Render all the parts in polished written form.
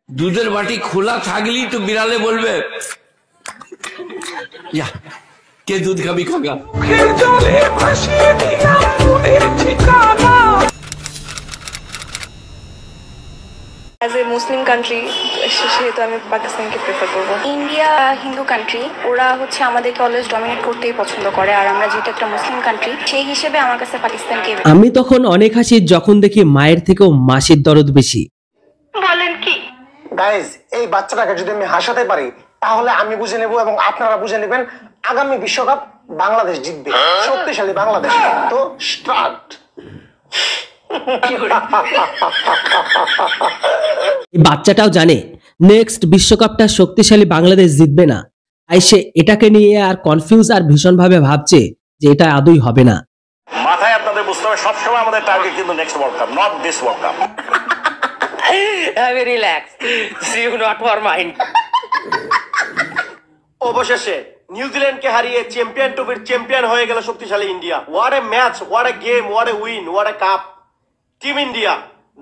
দুধের বাটি খোলা থাকলেই তো বিড়ালে বলবে কে দুধ খাবি খাগা। As a Muslim country, সেহেতু আমি পাকিস্তানকে প্রেফার করব। ইন্ডিয়া হিন্দু কান্ট্রি, ওরা হচ্ছে আমাদেরকে অলওয়েজ ডমিনেট করতেই পছন্দ করে, আর আমরা যেহেতু একটা মুসলিম কান্ট্রি, সেই হিসেবে আমার কাছে পাকিস্তানকে। আমি তখন অনেক হাসি যখন দেখি মায়ের থেকেও মাসির দরদ বেশি। বলেন কি গাইজ, এই বাচ্চাটাকে যদি আমি হাসাতে পারি তাহলে আমি বুঝে নেব এবং আপনারা বুঝে নেবেন আগামী বিশ্বকাপ বাংলাদেশ জিতবে, শক্তিশালী বাংলাদেশ। তো স্টার্ট। এই বাচ্চাটাও জানে নেক্সট বিশ্বকাপটা শক্তিশালী বাংলাদেশ জিতবে না, তাই সে এটাকে নিয়ে আর কনফিউজ আর ভীষণ ভাবে ভাবছে যে এটা আদৌ হবে না। মাথায় আপনাদের বুঝতে হবে সবসময় আমাদের টার্গেট কিন্তু next world cup, not this world cup. Relax, you not for mind. অবশেষে নিউজিল্যান্ডকে হারিয়ে চ্যাম্পিয়ন ট্রফির চ্যাম্পিয়ন হয়ে গেল শক্তিশালী India. What a match, what a game, what a win, what a cup. Team India,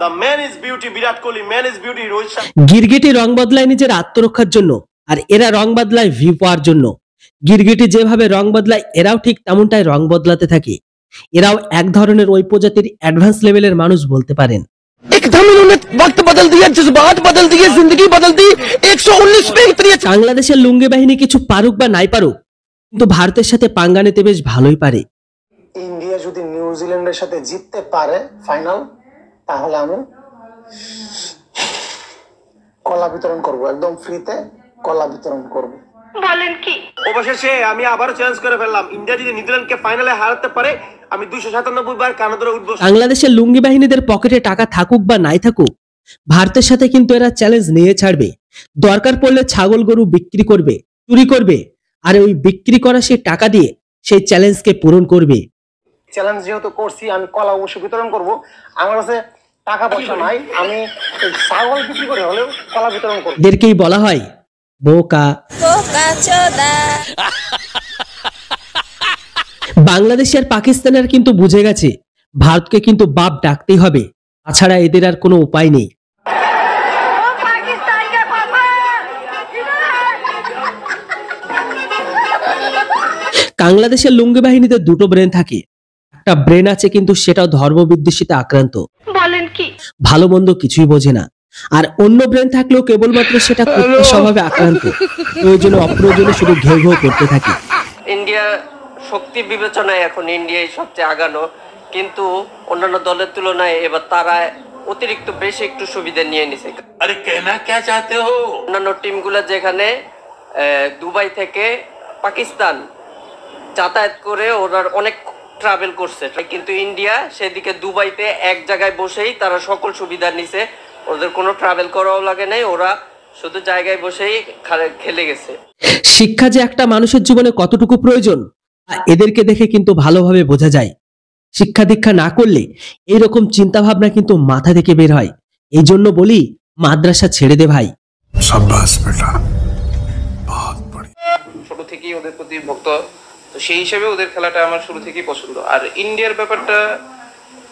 the man is beauty Virat Kohli, man is beauty Rohit Sharma. গিরগিটি রং বদলায় নিজের আত্মরক্ষার জন্য, আর এরা রং বদলায় ভিউ পাওয়ার জন্য। গিরগিটি যেভাবে রং বদলায় এরাও ঠিক তেমনটাই রং বদলাতে থাকে। এরাও এক ধরনের ওই প্রজাতির অ্যাডভান্স লেভেলের মানুষ বলতে পারেন। বাংলাদেশের লুঙ্গি বাহিনী কিছু পারুক বা নাই পারুক, কিন্তু ভারতের সাথে পাঙ্গা নিতে বেশ ভালোই পারে। ইন্ডিয়া যদি নিউজিল্যান্ডের সাথে জিততে পারে ফাইনাল, তাহলে আমি কলা বিতরণ করব, একদম ফ্রিতে কলা বিতরণ করব। বলেন কি অবশেষে আমি আবারও চ্যালেঞ্জ করে ফেললাম, ইন্ডিয়া যদি নিউজিল্যান্ডকে ফাইনালে হারাতে পারে আমি 297 বার কানে ধরে উঠবো। বাংলাদেশের লুঙ্গি বাহিনীদের পকেটে টাকা থাকুক বা নাই থাকুক, ভারতের সাথে কিন্তু এরা চ্যালেঞ্জ নিয়ে ছাড়বে। দরকার পড়লে ছাগল গরু বিক্রি করবে, চুরি করবে, আর ওই বিক্রি করা সেই টাকা দিয়ে সেই চ্যালেঞ্জকে পূরণ করবে। চ্যালেঞ্জ যেহেতু করছি, আমি কলা অবশ্যই বিতরণ করব। আমার কাছে টাকা পয়সা নাই, আমি ছাগল বিক্রি করে হলেও কলা বিতরণ করব। এদেরকেই বলা হয় বোকা। বাংলাদেশ আর পাকিস্তানের কিন্তু বুঝে গেছে ভারতকে কিন্তু বাপ ডাকতেই হবে, তাছাড়া এদের আর কোনো উপায় নেই। বাংলাদেশের লুঙ্গি বাহিনীতে দুটো ব্রেন থাকে, একটা ব্রেন আছে কিন্তু সেটাও ধর্ম বিদ্বেষিতে আক্রান্ত, বলেন কি ভালো মন্দ কিছুই বোঝে না। আর অন্য ব্রেন থাকলেও কেবলমাত্র সেটা কুত্তার স্বভাবে আক্রান্ত, প্রয়োজনে অপ্রয়োজনে শুধু ঘেউ ঘেউ করতে থাকে। ইন্ডিয়া শক্তি বিবেচনায় এখন ইন্ডিয়াই সবচেয়ে আগানো, কিন্তু অন্যান্য দলের তুলনায় এবার তারা অতিরিক্ত বেশি একটু সুবিধা নিয়ে নিছে। আরে কেনা কে চাতে হো? অন্যান্য টিমগুলো যেখানে দুবাই থেকে পাকিস্তান যাতায়াত করে ওরা অনেক ট্রাভেল করছে, কিন্তু ইন্ডিয়া সেদিকে দুবাইতে এক জায়গায় বসেই তারা সকল সুবিধা নিছে, ওদের কোনো ট্রাভেল করাও লাগে নাই, ওরা শুধু জায়গায় বসেই খেলে গেছে। শিক্ষা যে একটা মানুষের জীবনে কতটুকু প্রয়োজন এদেরকে দেখে কিন্তু ভালোভাবে বোঝা যায়। শিক্ষা দীক্ষা না করলে এইরকম চিন্তা ভাবনা কিন্তু মাথা থেকে বের হয়। এই জন্য বলি মাদ্রাসা ছেড়ে দে ভাই। ছোট থেকেই ওদের প্রতি ভক্ত, তো সেই হিসেবে ওদের খেলাটা আমার শুরু থেকেই পছন্দ। আর ইন্ডিয়ার ব্যাপারটা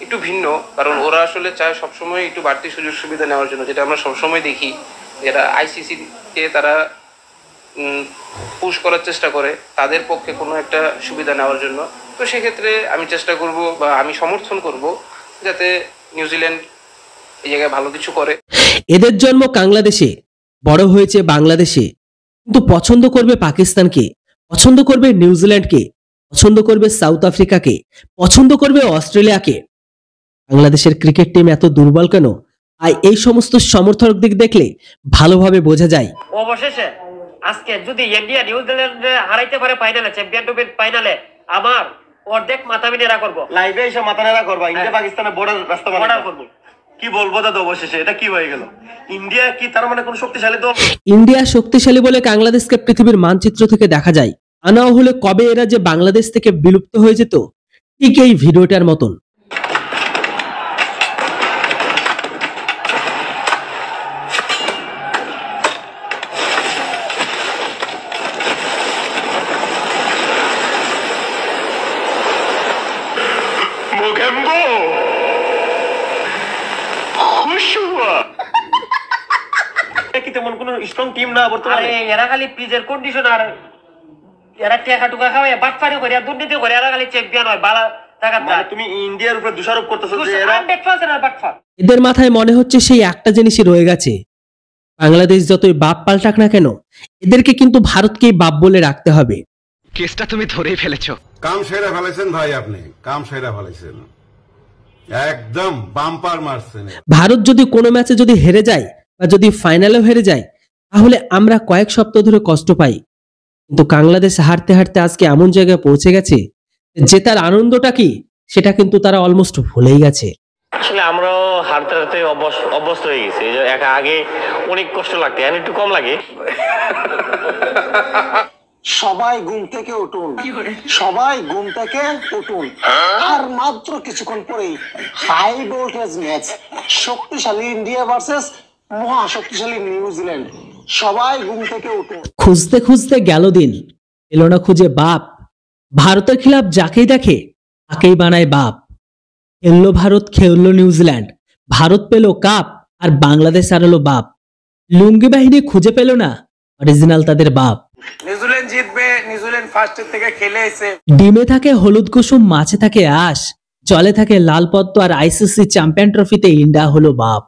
একটু ভিন্ন, কারণ ওরা আসলে চায় সবসময় একটু বাড়তি সুযোগ সুবিধা নেওয়ার জন্য, যেটা আমরা সবসময় দেখি, যেটা আইসিসিকে তারা পুশ করার চেষ্টা করে তাদের পক্ষে কোনো একটা সুবিধা নেওয়ার জন্য। তো সেক্ষেত্রে আমি চেষ্টা করব বা আমি সমর্থন করব যাতে নিউজিল্যান্ড এই জায়গায় ভালো কিছু করে। এদের জন্ম বাংলাদেশে, বড় হয়েছে বাংলাদেশে, কিন্তু পছন্দ করবে পাকিস্তানকে, পছন্দ করবে নিউজিল্যান্ডকে, পছন্দ করবে সাউথ আফ্রিকাকে, পছন্দ করবে অস্ট্রেলিয়াকে। বাংলাদেশের ক্রিকেট টিম এত দুর্বল কেন? আর এই সমস্ত সমর্থক দিক দেখলে ভালোভাবে বোঝা যায়। অবশেষে আজকে যদি ইন্ডিয়া নিউজিল্যান্ড হারাইতে পারে ফাইনালে, চ্যাম্পিয়ন ট্রফির ফাইনালে, আমার অর্ধেক মাথা আমি নেড়া করবো, লাইভে এসে মাথা নেড়া করবা, ইন্ডিয়া পাকিস্তানের বর্ডার রাস্তা অর্ডার করবো। কি বলবো দাদা, অবশেষে এটা কি হয়ে গেল? ইন্ডিয়া কি তার মানে কোন শক্তিশালী দল? ইন্ডিয়া শক্তিশালী বলে বাংলাদেশকে পৃথিবীর মানচিত্র থেকে দেখা যায়, আনাও হলে কবে এরা যে বাংলাদেশ থেকে বিলুপ্ত হয়ে যেত, ঠিক এই ভিডিওটার মতন। কি তেমন কোনো স্ট্রং টিম না বর্তমানে। এরা খালি পিজের কন্ডিশন আর এরা টাকা টুকা খাওয়ায় বাটপারি করে দুর্নীতি করে এরা খালি চ্যাম্পিয়ন হয় বালা টাকা। মানে তুমি ইন্ডিয়ার উপরে দোষারোপ করতেছো যে এরা বাটফার। এদের মাথায় মনে হচ্ছে সেই একটা জিনিসই রয়ে গেছে, বাংলাদেশ যতই বাপ পাল্টাক না কেন এদেরকে কিন্তু ভারতকেই বাপ বলে রাখতে হবে। কেসটা তুমি ধরেই ফেলেছো। কাম সেরা ফেলেছেন ভাই, আপনি কাম সেরা ফেলেছেন, একদম বাম্পার মারছেন। ভারত যদি কোনো ম্যাচে যদি হেরে যায় বা যদি ফাইনালেও হেরে যায় তাহলে আমরা কয়েক সপ্তাহ ধরে কষ্ট পাই, কিন্তু বাংলাদেশ হারতে হারতে আজকে এমন জায়গায় পৌঁছে গেছে জেতার আনন্দটা কি সেটা কিন্তু তারা অলমোস্ট ভুলেই গেছে। আসলে আমরাও হারতে হারতে অভ্যস্ত হয়ে গেছি। আগে অনেক কষ্ট লাগতো, এখন একটু কম লাগে। সবাই ঘুম থেকে উঠুন, সবাই ঘুম থেকে উঠুন, আর মাত্র কিছুক্ষণ পরেই হাই ভোল্টেজ ম্যাচ, শক্তিশালী ইন্ডিয়া ভার্সেস মহা শক্তিশালী নিউজিল্যান্ড। সবাই ঘুম থেকে উঠুন। খুঁজতে খুঁজতে গেল দিন, এলো না খুঁজে বাপ। ভারতের খিলাফ যাকেই দেখে তাকেই বানায় বাপ। খেললো ভারত, খেললো নিউজিল্যান্ড, ভারত পেল কাপ আর বাংলাদেশ হারালো বাপ। লুঙ্গি বাহিনী খুঁজে পেল না অরিজিনাল তাদের বাপ। নিউজিল্যান্ড জিতবে, নিউজিল্যান্ড ফার্স্টের থেকে খেলে এসে। ডিমে থাকে হলুদ কুসুম, মাছে থাকে আঁশ, জলে থাকে লাল পদ্ম, আর আইসিসি চ্যাম্পিয়ন ট্রফিতে ইন্ডিয়া হলো বাপ।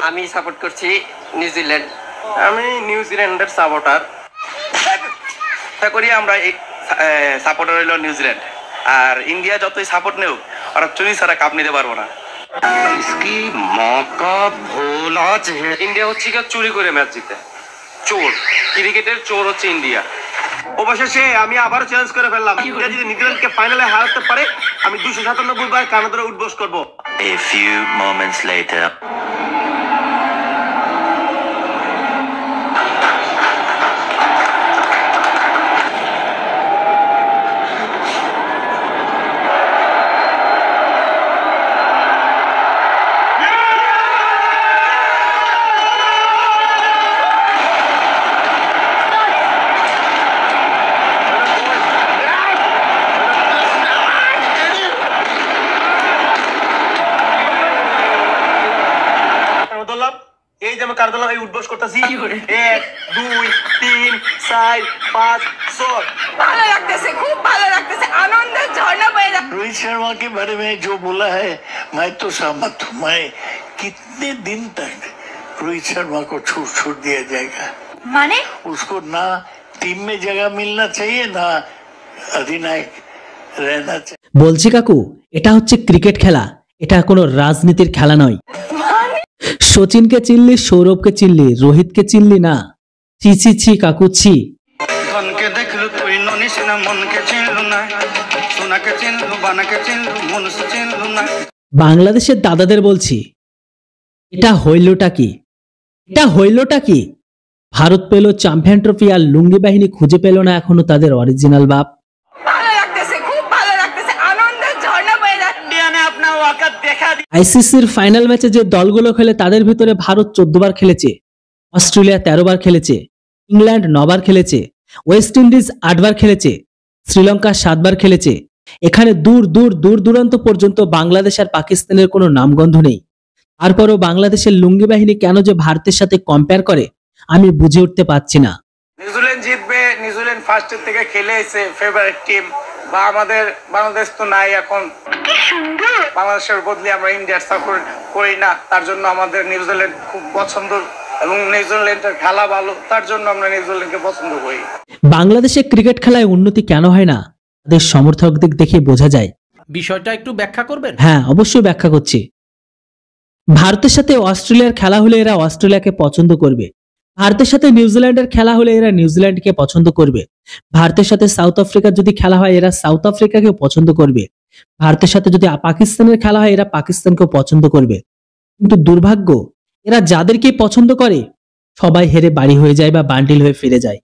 আমি সাপোর্ট করছি নিউজিল্যান্ড। আমি নিউজিল্যান্ডের সাপোর্টার। আশা করি আমরা সাপোর্টার হইল নিউজিল্যান্ড, আর ইন্ডিয়া যতই সাপোর্ট নেও ওরা চুরি ছাড়া কাপ নিতে পারবো না। ইন্ডিয়া হচ্ছে কি চুরি করে ম্যাচ জিতে, চোর, ক্রিকেটের চোর হচ্ছে ইন্ডিয়া। অবশেষে আমি আবারও চ্যালেঞ্জ করে ফেললাম, ইন্ডিয়া যদি নিউজিল্যান্ডকে ফাইনালে হারাতে পারে আমি 297 বার কানে ধরে উঠবোস করবো। A few moments later. এই যে আমি কার দলাম, এই উঠবোস করতেছি। 1 2 3 4 5 6। ভালো লাগতেছে, খুব ভালো লাগতেছে, আনন্দের ঝর্ণা বয়ে যাচ্ছে। रोहित शर्मा के बारे में जो बोला है मैं तो सहमत हूँ। मैं कितने दिन तक रोहित शर्मा को छूट दिया जाएगा? মানে उसको ना टीम में जगह मिलना चाहिए ना अधिनायक रहना चाहिए। বলছি কাকু, এটা হচ্ছে ক্রিকেট খেলা, এটা কোনো রাজনীতির খেলা নয়। সচিনকে চিনলি, সৌরভকে চিনলি, রোহিতকে চিনলি না। ছি ছি ছি কাকু ছি। ধনকে দেখলু তুই ননিস না, মনকে চিনলু না, সোনাকে চিনলু, বানাকে চিনলু, মনুষ্য চিনলু না। বাংলাদেশের দাদাদের বলছি, এটা হইলটা কি? এটা হইলটা কি? ভারত পেল চ্যাম্পিয়ন ট্রফি আর লুঙ্গি বাহিনী খুঁজে পেল না এখনো তাদের অরিজিনাল বাপ। ভালো লাগতেছে, খুব ভালো লাগতেছে, আনন্দের ঝর্ণা বয়ে যাচ্ছে। আইসিসির ফাইনাল ম্যাচে যে দলগুলো খেলে তাদের ভিতরে ভারত 14 বার খেলেছে, অস্ট্রেলিয়া 13 বার খেলেছে, ইংল্যান্ড 9 বার খেলেছে, ওয়েস্ট ইন্ডিজ 8 বার খেলেছে, শ্রীলঙ্কা 7 বার খেলেছে। এখানে দূর দূর দূর দূরান্ত পর্যন্ত বাংলাদেশ আর পাকিস্তানের কোনো নামগন্ধ নেই। তারপরও বাংলাদেশের লুঙ্গি বাহিনী কেন যে ভারতের সাথে কম্পেয়ার করে আমি বুঝে উঠতে পারছি না। নিউজিল্যান্ড জিতবে, নিউজিল্যান্ড ফার্স্টের থেকে খেলে এসে ফেভারিট টিম। বা আমাদের বাংলাদেশ তো নাই এখন, বাংলাদেশের বদলে আমরা ইন্ডিয়ার সাপোর্ট করি না, তার জন্য আমাদের নিউজিল্যান্ড খুব পছন্দ এবং নিউজিল্যান্ডের খেলা ভালো, তার জন্য আমরা নিউজিল্যান্ডকে পছন্দ করি। বাংলাদেশের ক্রিকেট খেলায় উন্নতি কেন হয় না তাদের সমর্থকদের দেখে বোঝা যায়। বিষয়টা একটু ব্যাখ্যা করবেন? হ্যাঁ, অবশ্যই ব্যাখ্যা করছি। ভারতের সাথে অস্ট্রেলিয়ার খেলা হলে এরা অস্ট্রেলিয়াকে পছন্দ করবে, ভারতের সাথে নিউজিল্যান্ডের খেলা হলে এরা নিউজিল্যান্ডকে পছন্দ করবে, ভারতের সাথে সাউথ আফ্রিকার যদি খেলা হয় এরা সাউথ আফ্রিকাকে পছন্দ করবে, ভারতের সাথে যদি পাকিস্তানের খেলা হয় এরা পাকিস্তানকেও পছন্দ করবে। কিন্তু দুর্ভাগ্য, এরা যাদেরকে পছন্দ করে সবাই হেরে বাড়ি হয়ে যায় বা বান্ডিল হয়ে ফিরে যায়।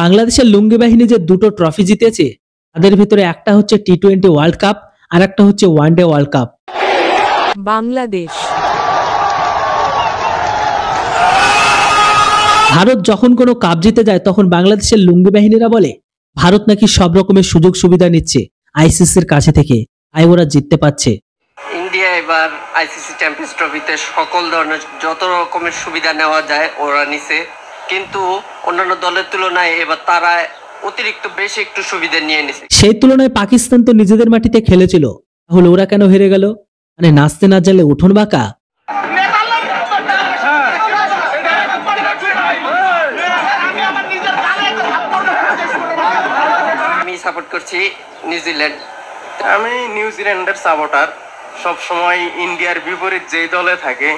বাংলাদেশের লুঙ্গি বাহিনী যে 2টো ট্রফি জিতেছে তাদের ভিতরে একটা হচ্ছে টি20 ওয়ার্ল্ড কাপ আর একটা হচ্ছে one day world cup. Bangladesh Bharat যখন কোনো কাপ জিতে যায় তখন বাংলাদেশের লুঙ্গি বাহিনীরা বলে ভারত নাকি সব রকমের সুযোগ সুবিধা নিচ্ছে আইসিসির কাছে থেকে, তাই ওরা জিততে পারছে। ইন্ডিয়া এবার আইসিসি চ্যাম্পিয়ন্স ট্রফিতে সকল ধরনের যত রকমের সুবিধা নেওয়া যায় ওরা নিছে, কিন্তু অন্যান্য দলের তুলনায় এবার তারা অতিরিক্ত বেশি একটু সুবিধা নিয়ে নিছে। সেই তুলনায় পাকিস্তান তো নিজেদের মাটিতে খেলেছিল, তাহলে ওরা কেন হেরে গেল? মানে নাচতে না জানলে উঠোন বাঁকা। আমি সাপোর্ট করছি নিউজিল্যান্ড। আমি নিউজিল্যান্ডের সাপোর্টার। সব সময় ইন্ডিয়ার বিপরীত যেই দলে থাকে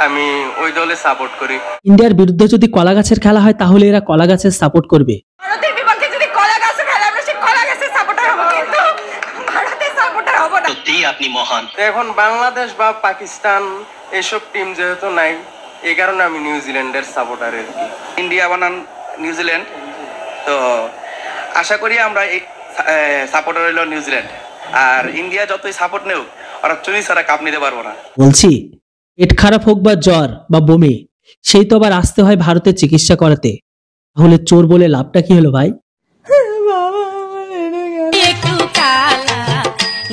আমি ওই দলে সাপোর্ট করি। ইন্ডিয়ার বিরুদ্ধে যদি কলা গাছের খেলা হয় তাহলে এরা কলা গাছের সাপোর্ট করবে। ভারতের বিপক্ষে যদি কলা গাছের খেলা আমরা সেই কলা গাছের সাপোর্টার হব, কিন্তু ভারতের সাপোর্টার হব না। সত্যিই আপনি মহান। এখন বাংলাদেশ বা পাকিস্তান এসব টিম যেহেতু নাই, এই কারণে আমি নিউজিল্যান্ডের সাপোর্টার আর কি। ইন্ডিয়া বানান নিউজিল্যান্ড, তো আশা করি আমরা সাপোর্টার হইল নিউজিল্যান্ড। আর ইন্ডিয়া যতই সাপোর্ট নেও, ওরা চুরি ছাড়া কাপ নিতে পারবো না। বলছি পেট খারাপ হোক বা জ্বর বা বমি, সেই তো আবার আসতে হয় ভারতের চিকিৎসা করাতে। তাহলে চোর বলে লাভটা কি হলো ভাই? একটু কালা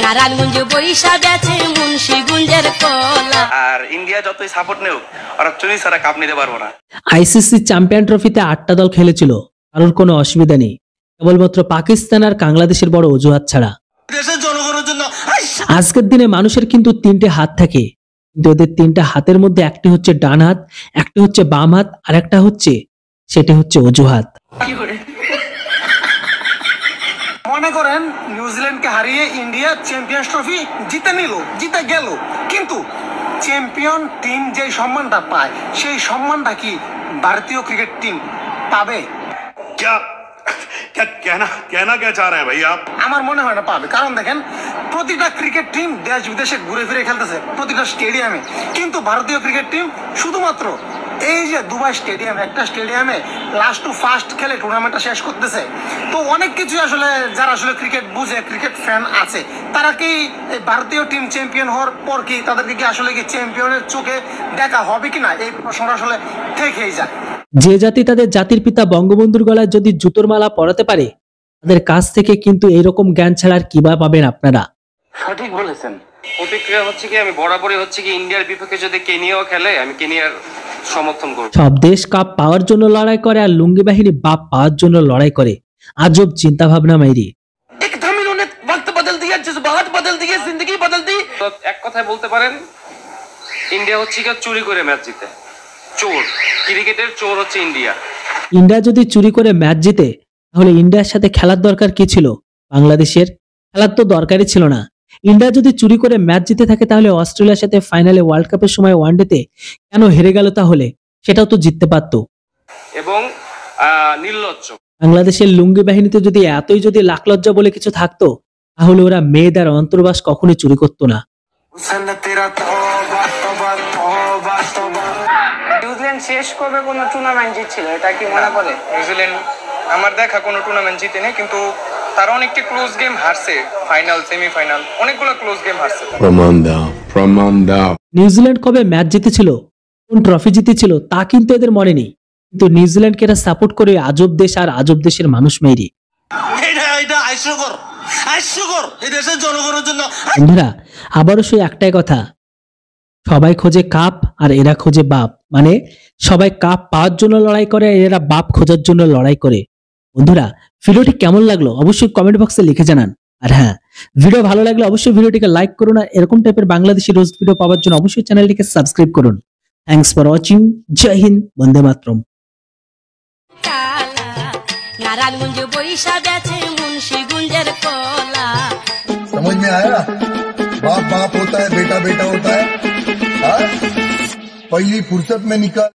নারায়ণগঞ্জ বৈশা বেছে মুন্সিগঞ্জের কলা। আর ইন্ডিয়া যতই সাপোর্ট নেও, ওরা চুরি ছাড়া কাপ নিতে পারবো না। আইসিসি চ্যাম্পিয়ন ট্রফিতে 8টা দল খেলেছিল, কারোর কোনো অসুবিধা নেই, কেবলমাত্র পাকিস্তান আর বাংলাদেশের বড় অজুহাত ছাড়া। আজকের দিনে মানুষের কিন্তু 3টে হাত থাকে, কিন্তু এদের 3টা হাতের মধ্যে একটি হচ্ছে ডান হাত, একটি হচ্ছে বাম হাত, আর একটা হচ্ছে সেটি হচ্ছে অজুহাত। মনে করেন নিউজিল্যান্ডকে হারিয়ে ইন্ডিয়া চ্যাম্পিয়ন্স ট্রফি জিতে গেল, কিন্তু চ্যাম্পিয়ন টিম যে সম্মানটা পায় সেই সম্মানটা কি ভারতীয় ক্রিকেট টিম পাবে? कहना क्या चाह रहे हैं भाई आप? আমার মনে হয় না পাবে। কারণ দেখেন, প্রতিটা ক্রিকেট টিম দেশ বিদেশে ঘুরে ফিরে খেলতেছে প্রতিটা স্টেডিয়ামে, কিন্তু ভারতীয় ক্রিকেট টিম শুধুমাত্র এই যে দুবাই স্টেডিয়াম, একটা স্টেডিয়ামে লাস্ট টু ফার্স্ট খেলে টুর্নামেন্টটা শেষ করতেছে। তো অনেক কিছু আসলে যারা আসলে ক্রিকেট বুঝে, ক্রিকেট ফ্যান আছে, তারা কি এই ভারতীয় টিম চ্যাম্পিয়ন হওয়ার পর কি তাদেরকে কি আসলে কি চ্যাম্পিয়নের চোখে দেখা হবে কিনা, এই প্রশ্নটা আসলে থেকেই যায়। যে জাতি তাদের জাতির পিতা বঙ্গবন্ধুর গলায় যদি জুতোর মালা পরাতে পারে, তাদের কাছ থেকে কিন্তু এইরকম জ্ঞান ছাড়া আর কিবা পাবেন আপনারা? সঠিক বলেছেন। প্রতিক্রিয়া হচ্ছে কি, আমি বরাবরই হচ্ছে কি ইন্ডিয়ার বিপক্ষে যদি কেনিয়াও খেলে আমি কেনিয়ার সমর্থন করব। সব দেশ কাপ পাওয়ার জন্য লড়াই করে আর লুঙ্গি বাহিনী বাপ পাওয়ার জন্য লড়াই করে। আজব চিন্তা ভাবনা মাইরি। এক কথায় বলতে পারেন ইন্ডিয়া হচ্ছে কি চুরি করে ম্যাচ জিতে। চোর, ক্রিকেটের চোর হচ্ছে ইন্ডিয়া। ইন্ডিয়া যদি চুরি করে ম্যাচ জিতে, তাহলে ইন্ডিয়ার সাথে খেলার দরকার কি ছিল? বাংলাদেশের খেলার তো দরকারই ছিল না। ইন্ডিয়া যদি চুরি করে ম্যাচ জিতে থাকে, তাহলে অস্ট্রেলিয়ার সাথে ফাইনালে ওয়ার্ল্ড কাপের সময় ওয়ানডেতে কেন হেরে গেল? তাহলে সেটাও তো জিততে পারত। এবং নির্লজ্জ বাংলাদেশের লুঙ্গি বাহিনীতে যদি এতই যদি লাখলজ্জা বলে কিছু থাকতো, তাহলে ওরা মেয়েদের অন্তর্বাস কখনোই চুরি করতো না। নিউজিল্যান্ড শেষ কবে কোনো টুর্নামেন্ট জিতছিল, এটা কি মনে পড়ে? নিউজিল্যান্ড আমার দেখা কোনো টুর্নামেন্ট জিতেনি, কিন্তু তারা অনেকটি ক্লোজ গেম হারছে, ফাইনাল সেমিফাইনাল অনেকগুলো ক্লোজ গেম হারছে। প্রমাণ দাও। নিউজিল্যান্ড কবে ম্যাচ জিতেছিল, কোন ট্রফি জিতেছিল তা কিন্তু এদের মনে নেই, কিন্তু নিউজিল্যান্ডকে এরা সাপোর্ট করে আজব দেশ আর আজব দেশের মানুষ মেরে। বন্ধুরা, আবারও সেই একটাই কথা, সবাই খোঁজে কাপ আর এরা খোঁজে বাপ। মানে সবাই কাপ পাওয়ার জন্য লড়াই করে, এরা বাপ খোঁজার জন্য লড়াই করে। বন্ধুরা, ভিডিওটি কেমন লাগলো অবশ্যই কমেন্ট বক্সে লিখে জানান। আর হ্যাঁ, ভিডিও ভালো লাগলে অবশ্যই ভিডিওটিকে লাইক করুন, আর এরকম টাইপের বাংলাদেশি রোজ ভিডিও পাওয়ার জন্য অবশ্যই চ্যানেলটিকে সাবস্ক্রাইব করুন। Thanks for watching. জয় হিন্দ, বন্দে মাতরম। नारायणगंज बोईशा बेचे मुंशीगंजेर कोला। समझ में आया? बाप बाप होता है, बेटा बेटा होता है। पहली फुर्सत में निकल